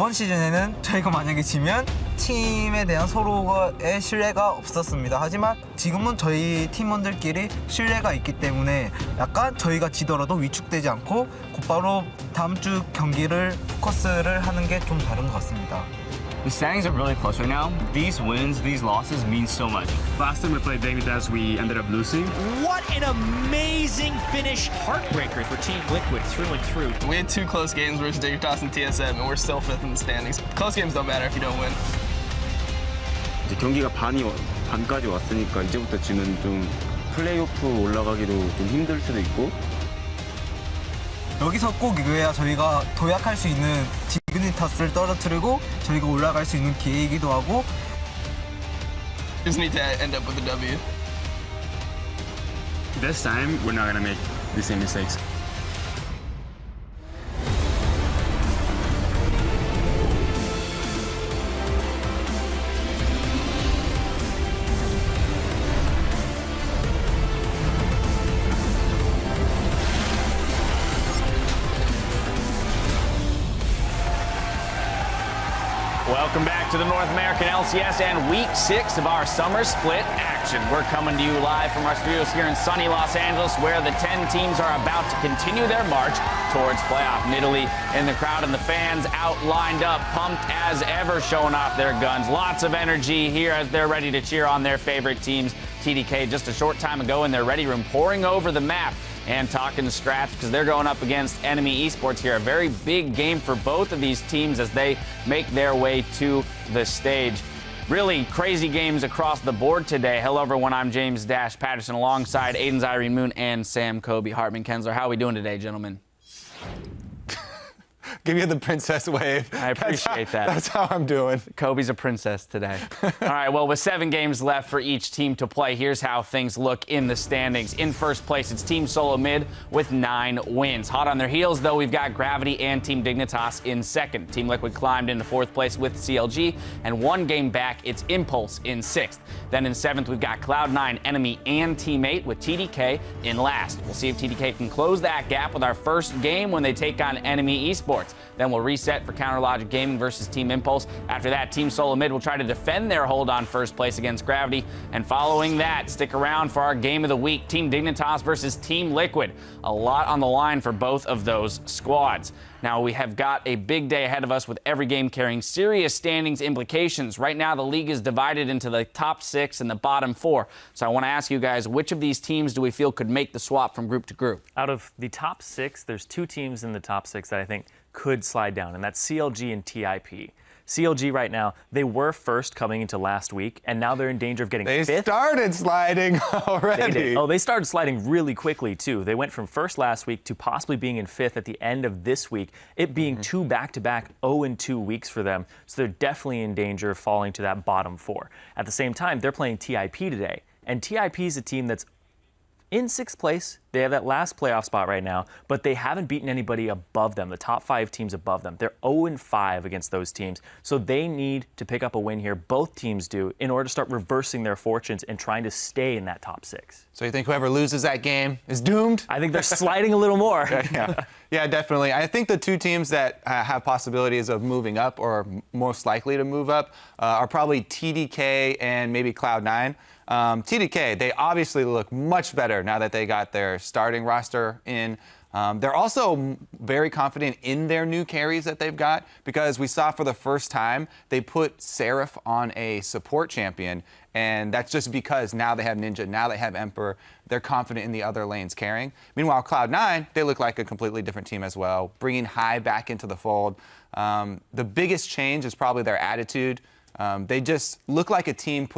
저번 시즌에는 저희가 만약에 지면 팀에 대한 서로의 신뢰가 없었습니다. 하지만 지금은 저희 팀원들끼리 신뢰가 있기 때문에 약간 저희가 지더라도 위축되지 않고 곧바로 다음 주 경기를 포커스를 하는 게 좀 다른 것 같습니다. The standings are really close right now. These wins, these losses mean so much. Last time we played Dignitas, we ended up losing. What an amazing finish. Heartbreaker for Team Liquid through and through. We had 2 close games versus Dignitas and TSM, and we're still 5th in the standings. Close games don't matter if you don't win. 이제 경기가 반까지 왔으니까 이제부터 지면 좀 플레이오프 올라가기도 좀 힘들 수도 있고. 여기서 꼭 이거야 저희가 도약할 수 있는 디그니타스를 떨어뜨리고 저희가 올라갈 수 있는 기회이기도 하고. Just need to end up with a W. This time, we're not going to make the same mistakes. Welcome back to the North American LCS and Week 6 of our summer split action. We're coming to you live from our studios here in sunny Los Angeles, where the 10 teams are about to continue their march towards playoff. And Italy in the crowd and the fans out lined up, pumped as ever, showing off their guns. Lots of energy here as they're ready to cheer on their favorite teams. TDK just a short time ago in their ready room, pouring over the map and talking scraps because they're going up against Enemy Esports here. A very big game for both of these teams as they make their way to the stage. Really crazy games across the board today. Hello, everyone. I'm James Dash Patterson alongside Aiden's Irene Moon and Sam Kobe Hartman Kensler. How are we doing today, gentlemen? Give you the princess wave. I appreciate that. That's how I'm doing. Kobe's a princess today. All right, well, with 7 games left for each team to play, here's how things look in the standings. In first place, it's Team Solo Mid with 9 wins. Hot on their heels, though, we've got Gravity and Team Dignitas in second. Team Liquid climbed into 4th place with CLG, and 1 game back, it's Impulse in 6th. Then in 7th, we've got Cloud9, Enemy, and Teammate with TDK in last. We'll see if TDK can close that gap with our first game when they take on Enemy Esports. Then we'll reset for Counter Logic Gaming versus Team Impulse. After that, Team Solo Mid will try to defend their hold on first place against Gravity. And following that, stick around for our game of the week, Team Dignitas versus Team Liquid. A lot on the line for both of those squads. Now, we have got a big day ahead of us with every game carrying serious standings implications. Right now, the league is divided into the top 6 and the bottom 4. So I want to ask you guys, which of these teams do we feel could make the swap from group to group? Out of the top 6, there's 2 teams in the top 6 that I think could slide down, and that's CLG and TIP. CLG right now, they were first coming into last week, and now they're in danger of getting 5th. They started sliding already. They did. Oh, they started sliding really quickly, too. They went from first last week to possibly being in 5th at the end of this week, it being 2 back-to-back 0-2 weeks for them. So they're definitely in danger of falling to that bottom 4. At the same time, they're playing TIP today, and TIP is a team that's in 6th place. They have that last playoff spot right now, but they haven't beaten anybody above them, the top 5 teams above them. They're 0-5 against those teams, so they need to pick up a win here. Both teams do, in order to start reversing their fortunes and trying to stay in that top 6. So you think whoever loses that game is doomed? I think they're sliding a little more. Yeah, definitely. I think the 2 teams that have possibilities of moving up or most likely to move up are probably TDK and maybe Cloud9. TDK, they obviously look much better now that they got their starting roster in. They're also very confident in their new carries that they've got because we saw for the first time they put Seraph on a support champion, and that's just because now they have Ninja, now they have Emperor. They're confident in the other lanes carrying. Meanwhile, Cloud9, they look like a completely different team as well, bringing High back into the fold. The biggest change is probably their attitude. They just look like a team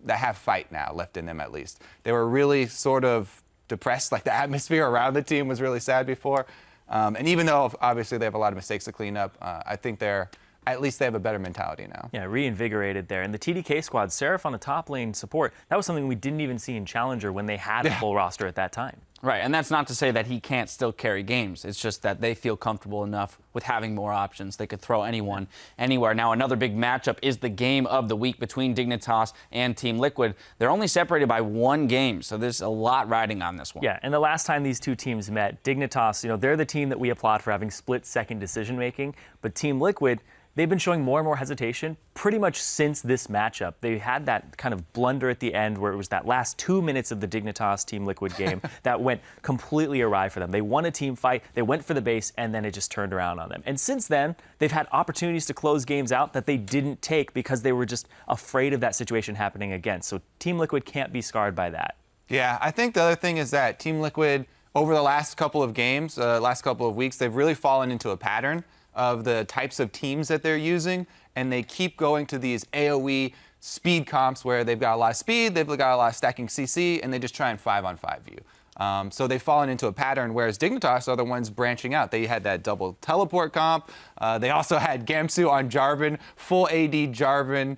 that have fight now left in them, at least. They were really sort of depressed, like the atmosphere around the team was really sad before. And even though obviously they have a lot of mistakes to clean up, I think at least they have a better mentality now. Yeah, reinvigorated there. And the TDK squad, Seraph on the top lane support, that was something we didn't even see in Challenger when they had a full roster at that time. Right, and that's not to say that he can't still carry games. It's just that they feel comfortable enough with having more options. They could throw anyone, anywhere. Now, another big matchup is the game of the week between Dignitas and Team Liquid. They're only separated by 1 game, so there's a lot riding on this one. Yeah, and the last time these 2 teams met, Dignitas, they're the team that we applaud for having split-second decision-making, but Team Liquid, they've been showing more and more hesitation pretty much since this matchup. They had that kind of blunder at the end where it was that last 2 minutes of the Dignitas Team Liquid game that went completely awry for them. They won a team fight, they went for the base, and then it just turned around on them. And since then, they've had opportunities to close games out that they didn't take because they were just afraid of that situation happening again. So Team Liquid can't be scarred by that. Yeah, I think the other thing is that Team Liquid, over the last couple of games, last couple of weeks, they've really fallen into a pattern of the types of teams that they're using, and they keep going to these AoE speed comps where they've got a lot of speed, they've got a lot of stacking CC, and they just try and 5-on-5 you. So they've fallen into a pattern, whereas Dignitas are the ones branching out. They had that double teleport comp. They also had Gamsu on Jarvan, full AD Jarvan,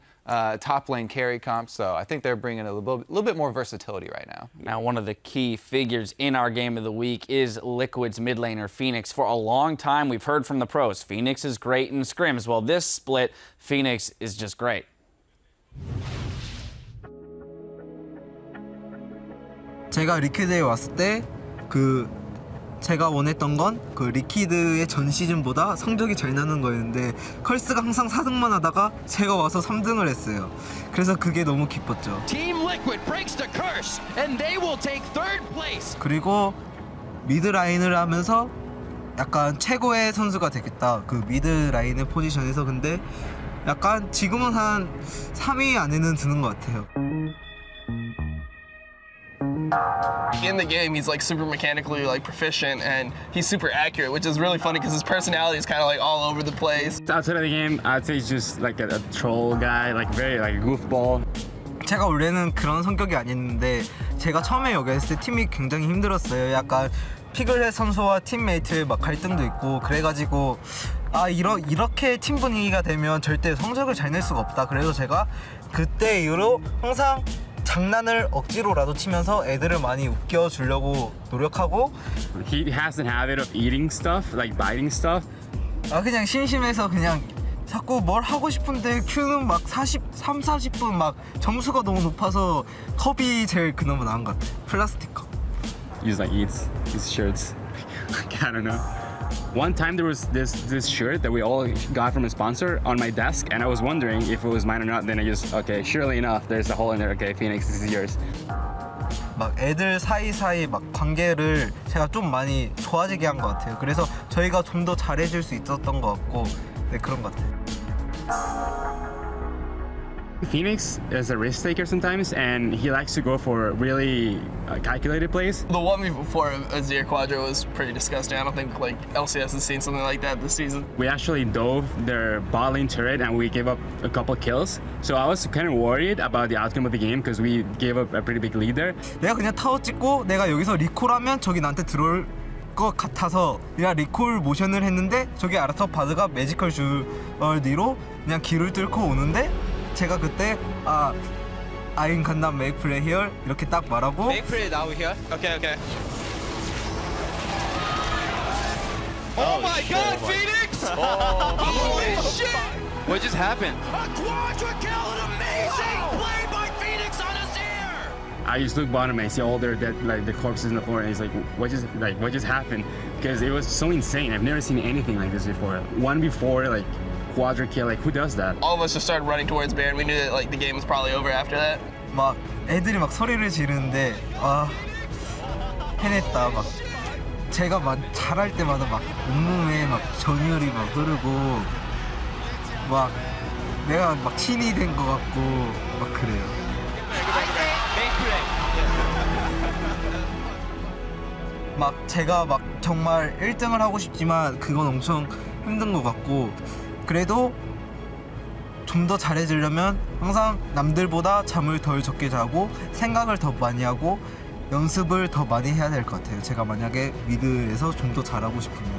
top lane carry comp. So I think they're bringing a little bit more versatility right now. Now, one of the key figures in our game of the week is Liquid's mid laner, Fenix. For a long time, we've heard from the pros, Fenix is great in scrims. Well, this split, Fenix is just great. 제가 리퀴드에 왔을 때 제가 원했던 건 리퀴드의 전 시즌보다 성적이 잘 나는 거였는데 컬스가 항상 4등만 하다가 제가 와서 3등을 했어요. 그래서 그게 너무 기뻤죠. Team Liquid breaks the curse and they will take third place. 그리고 미드 라인을 하면서 약간 최고의 선수가 되겠다. 미드 라인의 포지션에서. 근데 약간 지금은 한 3위 안에는 드는 것 같아요. In the game, he's like super mechanically like proficient and he's super accurate, which is really funny because his personality is kind of like all over the place. Outside of the game, I'd say he's just like a troll guy, like very like a goofball. 제가 원래는 그런 성격이 아니었는데 제가 처음에 여기 했을 때 팀이 굉장히 힘들었어요. 약간 피글렛 선수와 팀메이트의 막 갈등도 있고 그래가지고 이렇게 팀 분위기가 되면 절대 성적을 잘 낼 수가 없다. 그래서 제가 그때 이후로 항상 장난을 억지로라도 치면서 애들을 많이 웃겨주려고 노력하고. He has a habit of eating stuff, like biting stuff. 그냥 심심해서 그냥 자꾸 뭘 하고 싶은데 큐는 막 40분 막 점수가 너무 높아서 컵이 제일 그나마 나은 것 같아. 플라스틱 컵. He just like eats his shirts. I don't know. One time there was this shirt that we all got from a sponsor on my desk, and I was wondering if it was mine or not. Then I just, okay, surely enough, there's a hole in there. Okay, Fenix, this is yours. 막 애들 사이사이 막 관계를 제가 좀 많이 좋아지게 한 것 같아요. 그래서 저희가 좀 더 잘해줄 수 있었던 것 같고, 네, 그런 것 같아요. Fenix is a risk taker sometimes, and he likes to go for really calculated plays. The one before Azir Quadro was pretty disgusting. I don't think like LCS has seen something like that this season. We actually dove their bot lane turret and we gave up a couple kills. So I was kind of worried about the outcome of the game because we gave up a pretty big lead there. 내가 그냥 타워 찍고 내가 여기서 리콜하면 저기 나한테 들어올 것 같아서 그냥 리콜 모션을 했는데 저기 알아서 바드가 매지컬 슈얼디로 그냥 길을 뚫고 오는데 제가 그때 I'm gonna make play here 이렇게 딱 말하고 Make play now here. Okay. Oh my God, Fenix! Holy shit! What just happened? A quadra kill, an amazing play by Fenix on Azir! I just look bottom and I see all their dead, like the corpses in the floor, and it's like, what just happened? Because it was so insane. I've never seen anything like this before. One before, like quadra kill, like who does that? All of us just started running towards Baron. We knew that like the game was probably over after that. 막 애들이 막 소리를 지르는데 해냈다. 막 제가 막 잘할 때마다 막 온몸에 막 전율이 막 흐르고 막 내가 막 신이 된 것 같고 막 그래요. 막 제가 막 정말 1등을 하고 싶지만 그건 엄청 힘든 것 같고 그래도 좀 더 잘해지려면 항상 남들보다 잠을 덜 적게 자고 생각을 더 많이 하고 연습을 더 많이 해야 될 것 같아요. 제가 만약에 미드에서 좀 더 잘하고 싶으면.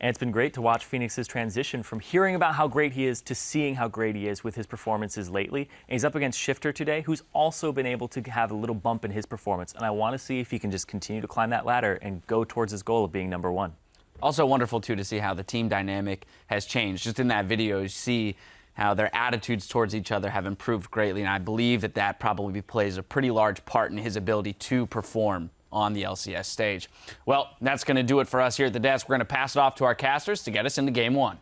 And it's been great to watch Fenix's transition from hearing about how great he is to seeing how great he is with his performances lately. And he's up against Shifter today, who's also been able to have a little bump in his performance. And I want to see if he can just continue to climb that ladder and go towards his goal of being #1. Also wonderful, too, to see how the team dynamic has changed. Just in that video, you see how their attitudes towards each other have improved greatly. And I believe that probably plays a pretty large part in his ability to perform on the LCS stage. Well, that's going to do it for us here at the desk. We're going to pass it off to our casters to get us into game one.